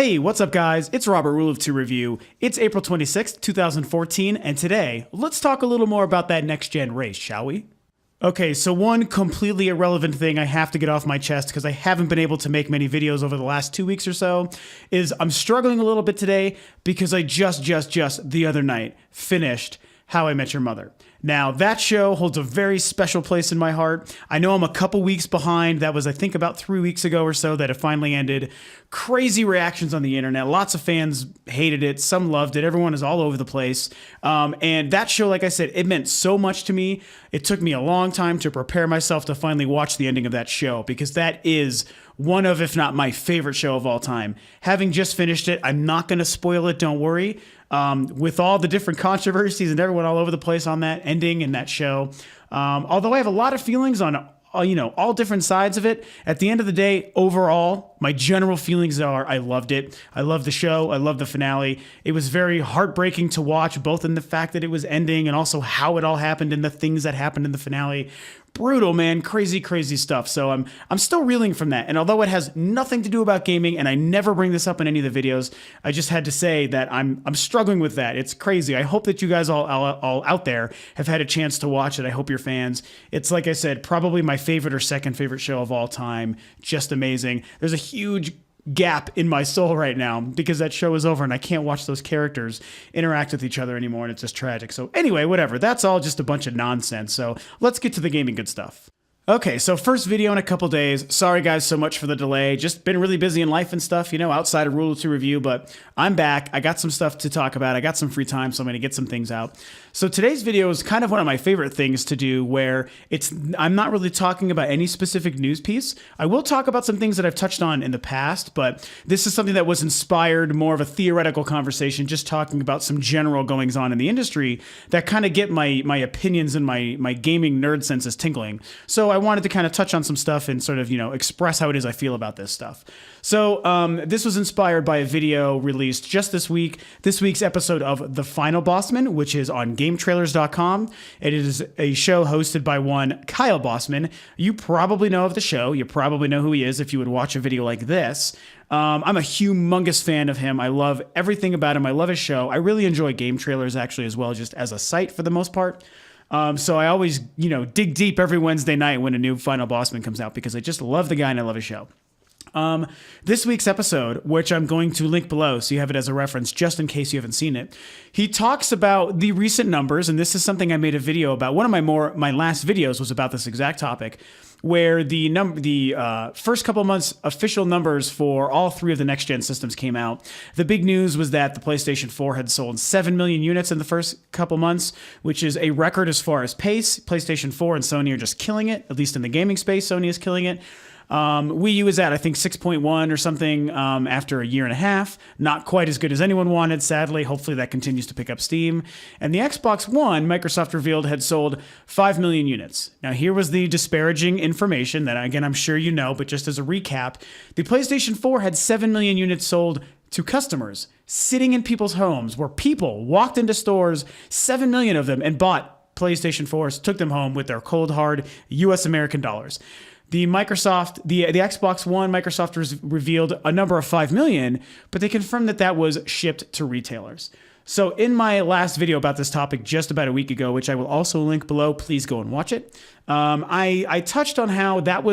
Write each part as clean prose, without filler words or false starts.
Hey, what's up guys? It's Robert Rule of 2 Review. It's April 26th, 2014, and today, let's talk a little more about that next-gen race, shall we? Okay, so one completely irrelevant thing I have to get off my chest because I haven't been able to make many videos over the last 2 weeks or so is I'm struggling a little bit today because I just the other night finished How I Met Your Mother. Now, that show holds a very special place in my heart. I know I'm a couple weeks behind. That was, I think, about 3 weeks ago or so that it finally ended. Crazy reactions on the internet. Lots of fans hated it. Some loved it. Everyone is all over the place. And that show, like I said, it meant so much to me. It took me a long time to prepare myself to finally watch the ending of that show because that is one of, if not my favorite show of all time. Having just finished it, I'm not going to spoil it, don't worry. With all the different controversies and everyone all over the place on that ending and that show. Although I have a lot of feelings on all different sides of it, at the end of the day, overall, my general feelings are I loved it. I loved the show. I loved the finale. It was very heartbreaking to watch, both in the fact that it was ending and also how it all happened and the things that happened in the finale. Brutal, man. Crazy stuff. So I'm still reeling from that. And although it has nothing to do about gaming, and I never bring this up in any of the videos, I just had to say that I'm struggling with that. It's crazy. I hope that you guys all out there have had a chance to watch it. I hope you're fans. It's, like I said, probably my favorite or second favorite show of all time. Just amazing. There's a huge gap in my soul right now because that show is over and I can't watch those characters interact with each other anymore, and it's just tragic. So anyway, whatever. That's all just a bunch of nonsense. So let's get to the gaming good stuff. Okay, so first video in a couple days. Sorry guys so much for the delay. Just been really busy in life and stuff, outside of Rule 2 Review, but I'm back. I got some stuff to talk about. I got some free time, so I'm going to get some things out. So today's video is kind of one of my favorite things to do where I'm not really talking about any specific news piece. I will talk about some things that I've touched on in the past, but this is something that was inspired more of a theoretical conversation, just talking about some general goings on in the industry that kind of get my opinions and my gaming nerd senses tingling. So I wanted to kind of touch on some stuff and sort of, express how it is I feel about this stuff. So this was inspired by a video released just this week, this week's episode of The Final Bossman, which is on GameTrailers.com. It is a show hosted by one Kyle Bossman. You probably know of the show. You probably know who he is if you would watch a video like this. I'm a humongous fan of him. I love everything about him. I love his show. I really enjoy Game Trailers actually as well, just as a site for the most part. So I always, dig deep every Wednesday night when a new Final Bossman comes out because I just love the guy and I love his show. This week's episode, which I'm going to link below so you have it as a reference just in case you haven't seen it, he talks about the recent numbers, and this is something I made a video about. One of my last videos was about this exact topic, where the first couple months official numbers for all three of the next-gen systems came out. The big news was that the PlayStation 4 had sold 7 million units in the first couple months, which is a record as far as pace. PlayStation 4 and Sony are just killing it, at least in the gaming space. Sony is killing it. Wii U is at, I think, 6.1 or something after a year and a half. Not quite as good as anyone wanted, sadly. Hopefully that continues to pick up steam. And the Xbox One, Microsoft revealed, had sold 5 million units. Now, here was the disparaging information that, again, I'm sure you know, but just as a recap, the PlayStation 4 had 7 million units sold to customers sitting in people's homes where people walked into stores, 7 million of them, and bought PlayStation 4s, took them home with their cold, hard US American dollars. The Xbox One, Microsoft revealed a number of 5 million, but they confirmed that was shipped to retailers. So in my last video about this topic just about a week ago, which I will also link below, please go and watch it, I touched on how that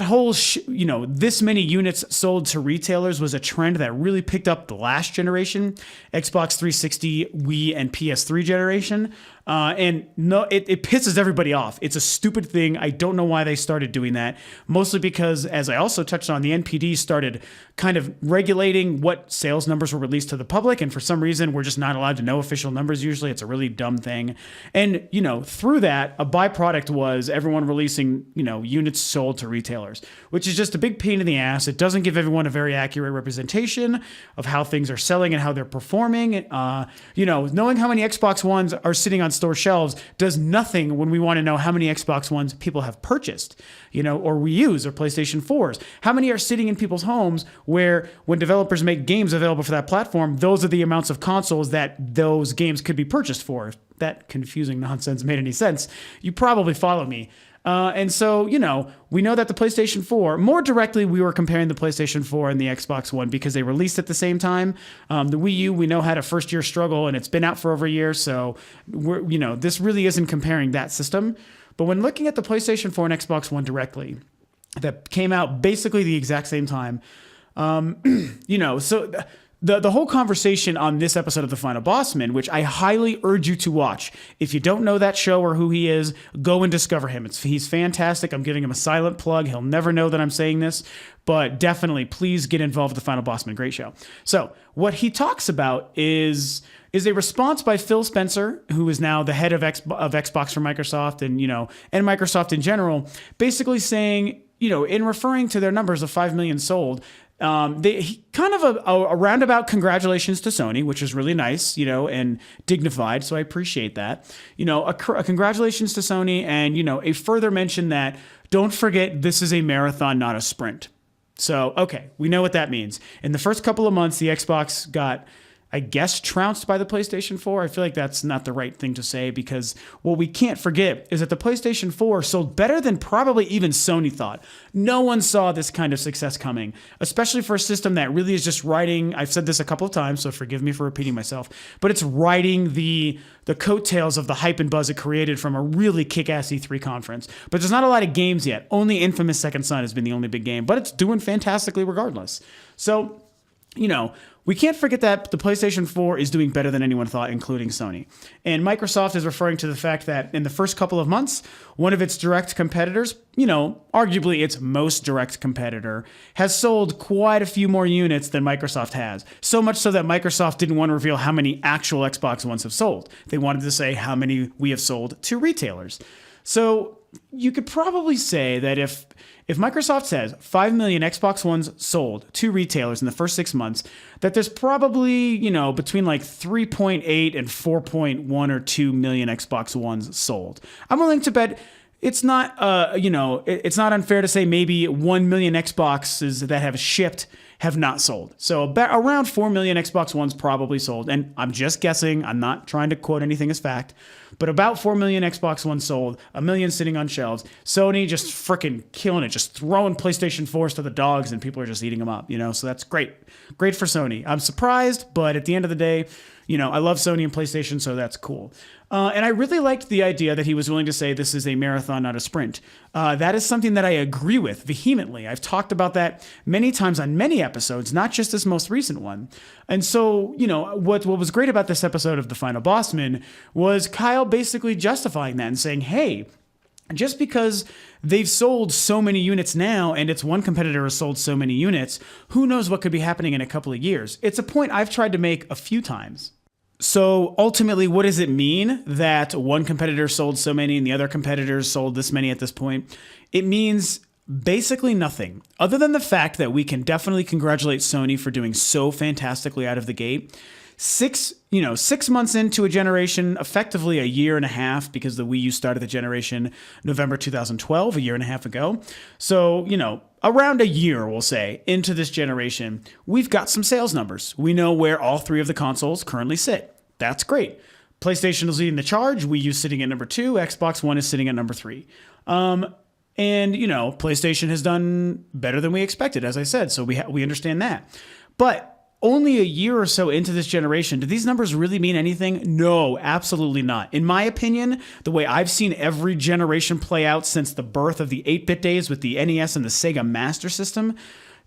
whole, this many units sold to retailers was a trend that really picked up the last generation, Xbox 360, Wii, and PS3 generation. And no, it pisses everybody off. It's a stupid thing. I don't know why they started doing that. Mostly because, as I also touched on, the NPD started kind of regulating what sales numbers were released to the public. And for some reason, we're just not allowed to know official numbers usually. It's a really dumb thing. And, through that, a byproduct was everyone releasing, units sold to retailers, which is just a big pain in the ass. It doesn't give everyone a very accurate representation of how things are selling and how they're performing. Knowing how many Xbox Ones are sitting on store shelves does nothing when we want to know how many Xbox Ones people have purchased, or Wii U's or PlayStation 4s. How many are sitting in people's homes where when developers make games available for that platform, those are the amounts of consoles that those games could be purchased for. If that confusing nonsense made any sense, you probably follow me. And so, we know that the PlayStation 4, more directly, we were comparing the PlayStation 4 and the Xbox One because they released at the same time. The Wii U, we know, had a first-year struggle, and it's been out for over a year, so this really isn't comparing that system. But when looking at the PlayStation 4 and Xbox One directly, that came out basically the exact same time, so the whole conversation on this episode of The Final Bossman, which I highly urge you to watch. If you don't know that show or who he is, go and discover him. He's fantastic. I'm giving him a silent plug. He'll never know that I'm saying this, but definitely please get involved with The Final Bossman. Great show. So what he talks about is a response by Phil Spencer, who is now the head of Xbox for Microsoft and Microsoft in general, basically saying, in referring to their numbers of 5 million sold, kind of a roundabout congratulations to Sony, which is really nice, and dignified. So I appreciate that. A congratulations to Sony, and a further mention that don't forget this is a marathon, not a sprint. So okay, we know what that means. In the first couple of months, the Xbox got, I guess, trounced by the PlayStation 4. I feel like that's not the right thing to say, because what we can't forget is that the PlayStation 4 sold better than probably even Sony thought. No one saw this kind of success coming, especially for a system that really is just riding, I've said this a couple of times, so forgive me for repeating myself, but it's riding the coattails of the hype and buzz it created from a really kick-ass E3 conference. But there's not a lot of games yet. Only Infamous Second Son has been the only big game, but it's doing fantastically regardless. So, we can't forget that the PlayStation 4 is doing better than anyone thought, including Sony. And Microsoft is referring to the fact that in the first couple of months, one of its direct competitors, arguably its most direct competitor, has sold quite a few more units than Microsoft has. So much so that Microsoft didn't want to reveal how many actual Xbox Ones have sold. They wanted to say how many we have sold to retailers. So you could probably say that if Microsoft says 5 million Xbox Ones sold to retailers in the first 6 months, that there's probably, between like 3.8 and 4.1 or 2 million Xbox Ones sold. I'm willing to bet it's not, it's not unfair to say maybe 1 million Xboxes that have shipped have not sold. So about around 4 million Xbox Ones probably sold. And I'm just guessing. I'm not trying to quote anything as fact. But about 4 million Xbox Ones sold, 1 million sitting on shelves. Sony just freaking killing it, just throwing PlayStation 4s to the dogs, and people are just eating them up, So that's great. Great for Sony. I'm surprised, but at the end of the day, I love Sony and PlayStation, so that's cool. And I really liked the idea that he was willing to say this is a marathon, not a sprint. That is something that I agree with vehemently. I've talked about that many times on many episodes, not just this most recent one. And so, what was great about this episode of The Final Bossman was Kyle basically justifying that and saying, hey, just because they've sold so many units now and its one competitor has sold so many units, who knows what could be happening in a couple of years? It's a point I've tried to make a few times. So ultimately, what does it mean that one competitor sold so many and the other competitors sold this many at this point? It means basically nothing, other than the fact that we can definitely congratulate Sony for doing so fantastically out of the gate. 6 months into a generation, effectively a year and a half, because the Wii U started the generation November 2012, a year and a half ago. So, around a year, we'll say, into this generation, we've got some sales numbers. We know where all 3 of the consoles currently sit. That's great. PlayStation is leading the charge. Wii U sitting at number 2. Xbox One is sitting at number 3. And, PlayStation has done better than we expected, as I said. So we understand that. But only a year or so into this generation, do these numbers really mean anything? No, absolutely not. In my opinion, the way I've seen every generation play out since the birth of the 8-bit days with the NES and the Sega Master System,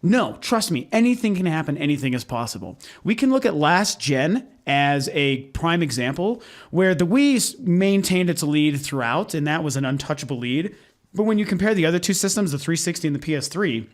no, trust me, anything can happen, anything is possible. We can look at last gen as a prime example, where the Wii maintained its lead throughout, and that was an untouchable lead. But when you compare the other two systems, the 360 and the PS3,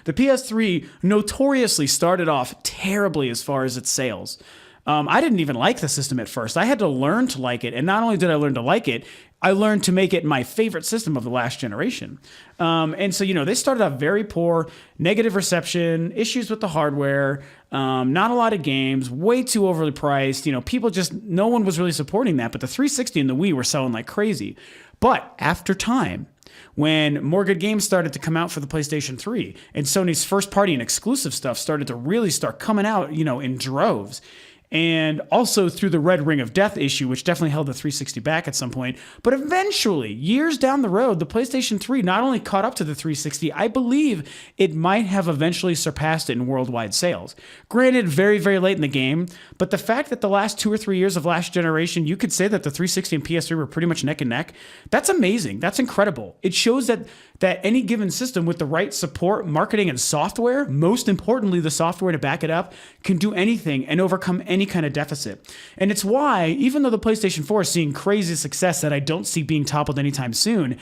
the PS3 notoriously started off terribly as far as its sales. I didn't even like the system at first. I had to learn to like it. And not only did I learn to like it, I learned to make it my favorite system of the last generation. And so, they started off very poor, negative reception, issues with the hardware, not a lot of games, way too overly priced. No one was really supporting that. But the 360 and the Wii were selling like crazy. But after time, when more good games started to come out for the PlayStation 3 and Sony's first party and exclusive stuff started to really start coming out, in droves, and also through the Red Ring of Death issue, which definitely held the 360 back at some point. But eventually, years down the road, the PlayStation 3 not only caught up to the 360, I believe it might have eventually surpassed it in worldwide sales. Granted, very, very late in the game, but the fact that the last 2 or 3 years of last generation, you could say that the 360 and PS3 were pretty much neck and neck. That's amazing. That's incredible. It shows that any given system with the right support, marketing, and software, most importantly, the software to back it up, can do anything and overcome any kind of deficit. And it's why, even though the PlayStation 4 is seeing crazy success that I don't see being toppled anytime soon,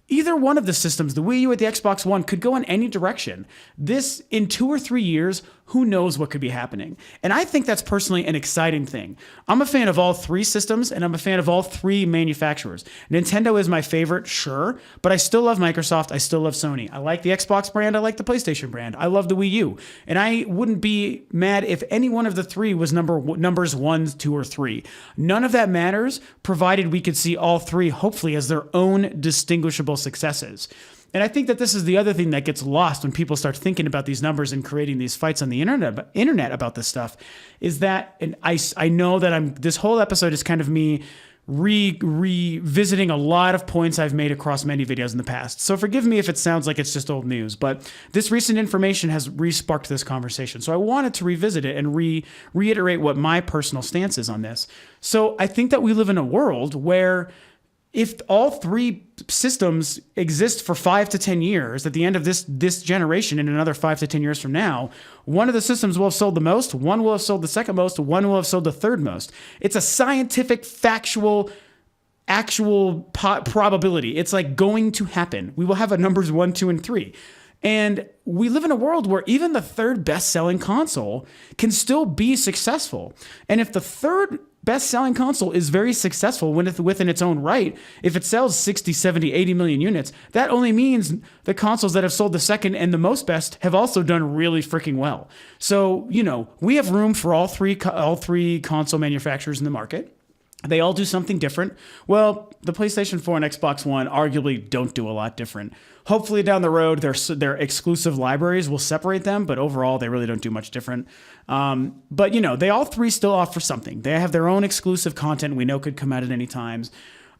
either one of the systems, the Wii U or the Xbox One, could go in any direction. This, in 2 or 3 years, who knows what could be happening? And I think that's personally an exciting thing. I'm a fan of all 3 systems, and I'm a fan of all 3 manufacturers. Nintendo is my favorite, sure, but I still love Microsoft. I still love Sony. I like the Xbox brand. I like the PlayStation brand. I love the Wii U. And I wouldn't be mad if any one of the 3 was numbers 1, 2, or 3. None of that matters, provided we could see all 3, hopefully, as their own distinguishable successes. And I think that this is the other thing that gets lost when people start thinking about these numbers and creating these fights on the internet about this stuff, is that, and I know that this whole episode is kind of me revisiting a lot of points I've made across many videos in the past. So forgive me if it sounds like it's just old news, but this recent information has re-sparked this conversation. So I wanted to revisit it and reiterate what my personal stance is on this. So I think that we live in a world where if all 3 systems exist for 5 to 10 years, at the end of this generation and another 5 to 10 years from now, one of the systems will have sold the most, one will have sold the second most, one will have sold the third most. It's a scientific, factual, actual probability. It's like going to happen. We will have a numbers 1, 2, and 3. And we live in a world where even the third best-selling console can still be successful. And if the third best-selling console is very successful within its own right, if it sells 60, 70, 80 million units, that only means the consoles that have sold the second and the most best have also done really freaking well. So, we have room for all three console manufacturers in the market. They all do something different. Well, the PlayStation 4 and Xbox One arguably don't do a lot different. Hopefully down the road, their exclusive libraries will separate them, but overall, they really don't do much different. But, they all 3 still offer something. They have their own exclusive content we know could come out at any times.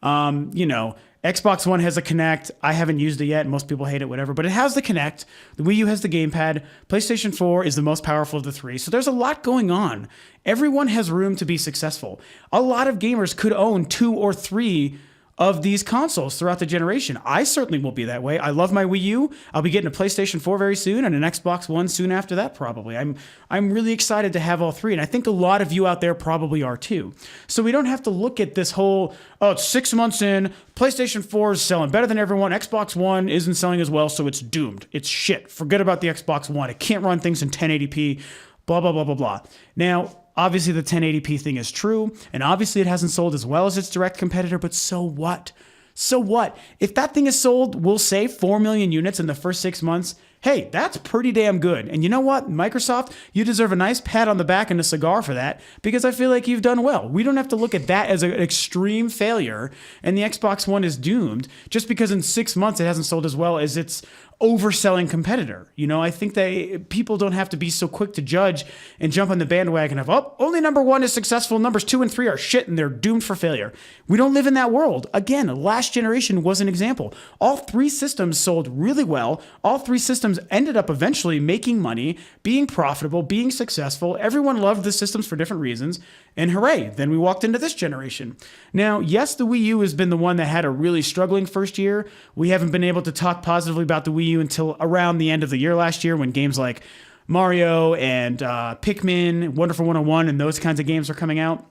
Xbox One has a Kinect. I haven't used it yet. Most people hate it, whatever. But it has the Kinect. The Wii U has the gamepad. PlayStation 4 is the most powerful of the 3. So there's a lot going on. Everyone has room to be successful. A lot of gamers could own 2 or 3 of these consoles throughout the generation. I certainly will be that way. I love my Wii U. I'll be getting a PlayStation 4 very soon and an Xbox One soon after that, probably. I'm really excited to have all 3, and I think a lot of you out there probably are too. So we don't have to look at this whole, it's 6 months in, PlayStation 4 is selling better than everyone, Xbox One isn't selling as well, so it's doomed. It's shit. Forget about the Xbox One. It can't run things in 1080p, blah, blah, blah, blah, blah. Now, obviously, the 1080p thing is true, and obviously it hasn't sold as well as its direct competitor, but so what? So what? If that thing is sold, we'll say 4 million units in the first 6 months, hey, that's pretty damn good. And you know what, Microsoft, you deserve a nice pat on the back and a cigar for that, because I feel like you've done well. We don't have to look at that as an extreme failure, and the Xbox One is doomed just because in 6 months it hasn't sold as well as its overselling competitor. I think that people don't have to be so quick to judge and jump on the bandwagon of, only number 1 is successful, numbers 2 and 3 are shit and they're doomed for failure. We don't live in that world. Again, last generation was an example. All 3 systems sold really well. All 3 systems ended up eventually making money, being profitable, being successful. Everyone loved the systems for different reasons. And hooray, then we walked into this generation. Now, yes, the Wii U has been the one that had a really struggling first year. We haven't been able to talk positively about the Wii U until around the end of the year last year when games like Mario and Pikmin, Wonderful 101, and those kinds of games are coming out.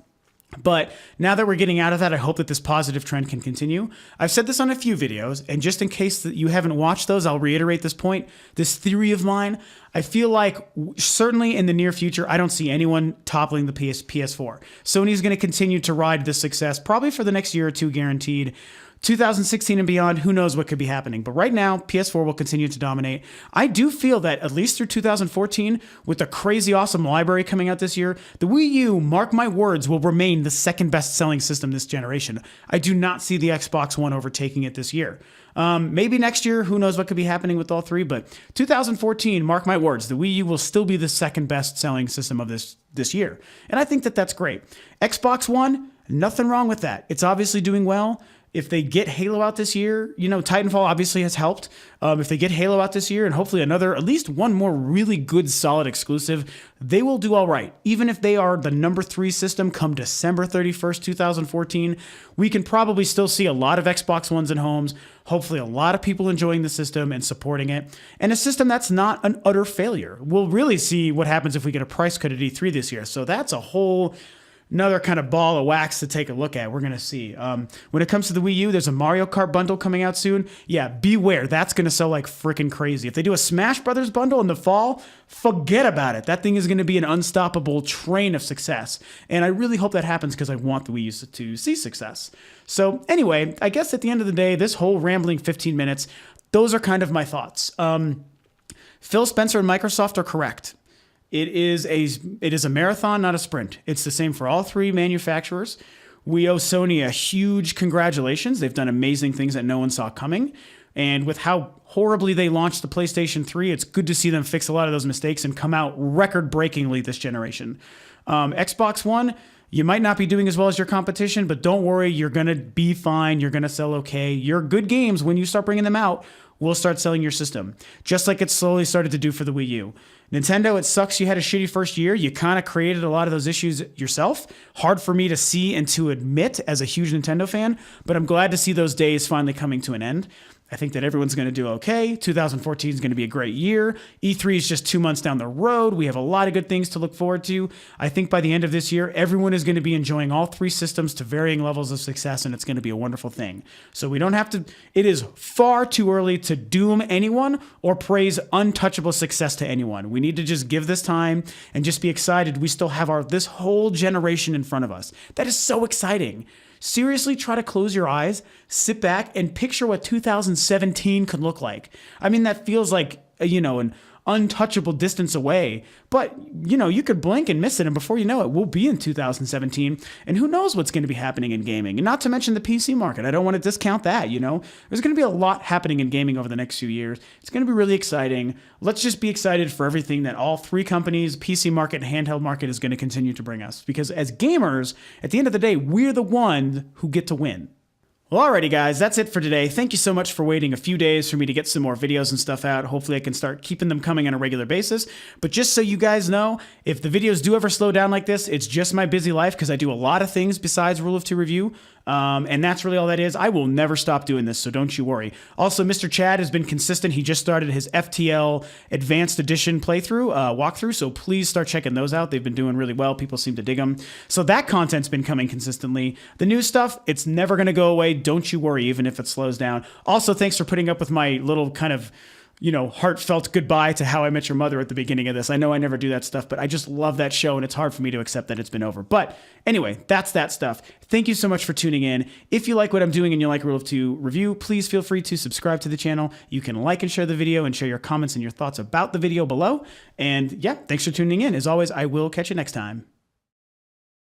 But now that we're getting out of that, I hope that this positive trend can continue. I've said this on a few videos, and just in case that you haven't watched those, I'll reiterate this point. This theory of mine, I feel like certainly in the near future, I don't see anyone toppling the PS4. Sony's going to continue to ride this success, probably for the next year or two guaranteed. 2016 and beyond, who knows what could be happening. But right now, PS4 will continue to dominate. I do feel that at least through 2014, with the crazy awesome library coming out this year, the Wii U, mark my words, will remain the second best selling system this generation. I do not see the Xbox One overtaking it this year. Maybe next year, who knows what could be happening with all three, but 2014, mark my words, the Wii U will still be the second best selling system of this year. And I think that that's great. Xbox One, nothing wrong with that. It's obviously doing well. If they get Halo out this year, Titanfall obviously has helped. If they get Halo out this year and hopefully at least one more really good, solid exclusive, they will do all right. Even if they are the number 3 system come December 31st, 2014, we can probably still see a lot of Xbox Ones in homes, hopefully a lot of people enjoying the system and supporting it, and a system that's not an utter failure. We'll really see what happens if we get a price cut at E3 this year. So that's another kind of ball of wax to take a look at. We're going to see. When it comes to the Wii U, there's a Mario Kart bundle coming out soon. Yeah, beware. That's going to sell like freaking crazy. If they do a Smash Brothers bundle in the fall, forget about it. That thing is going to be an unstoppable train of success. And I really hope that happens because I want the Wii U to see success. So anyway, I guess at the end of the day, this whole rambling 15 minutes, those are kind of my thoughts. Phil Spencer and Microsoft are correct. It is a marathon, not a sprint. It's the same for all three manufacturers. We owe Sony a huge congratulations. They've done amazing things that no one saw coming. And with how horribly they launched the PlayStation 3, it's good to see them fix a lot of those mistakes and come out record-breakingly this generation. Xbox One, you might not be doing as well as your competition, but don't worry, you're going to be fine. You're going to sell okay. Your good games, when you start bringing them out, will start selling your system, just like it slowly started to do for the Wii U. Nintendo, it sucks you had a shitty first year. You kind of created a lot of those issues yourself. Hard for me to see and to admit as a huge Nintendo fan, but I'm glad to see those days finally coming to an end. I think that everyone's going to do okay. 2014 is going to be a great year. E3 is just 2 months down the road. We have a lot of good things to look forward to. I think by the end of this year, everyone is going to be enjoying all three systems to varying levels of success, and it's going to be a wonderful thing. So we don't have to, it is far too early to doom anyone or praise untouchable success to anyone. We need to just give this time and just be excited. We still have this whole generation in front of us. That is so exciting. Seriously, try to close your eyes, sit back, and picture what 2017 could look like. I mean, that feels like, an untouchable distance away. But, you could blink and miss it, and before you know it, we'll be in 2017, and who knows what's going to be happening in gaming. And not to mention the PC market. I don't want to discount that, There's going to be a lot happening in gaming over the next few years. It's going to be really exciting. Let's just be excited for everything that all three companies, PC market and handheld market, is going to continue to bring us. Because as gamers, at the end of the day, we're the ones who get to win. Well, alrighty guys, that's it for today. Thank you so much for waiting a few days for me to get some more videos and stuff out. Hopefully I can start keeping them coming on a regular basis. But just so you guys know, if the videos do ever slow down like this, it's just my busy life because I do a lot of things besides Rule of Two Review. And that's really all that is. I will never stop doing this, so don't you worry. Also, Mr. Chad has been consistent. He just started his FTL Advanced Edition walkthrough, so please start checking those out. They've been doing really well. People seem to dig them. So that content's been coming consistently. The new stuff, it's never going to go away. Don't you worry, even if it slows down. Also, thanks for putting up with my little kind of heartfelt goodbye to How I Met Your Mother at the beginning of this. I know I never do that stuff, but I just love that show, and it's hard for me to accept that it's been over. But anyway, that's that stuff. Thank you so much for tuning in. If you like what I'm doing and you like Rule of Two Review, please feel free to subscribe to the channel. You can like and share the video and share your comments and your thoughts about the video below. And yeah, thanks for tuning in. As always, I will catch you next time.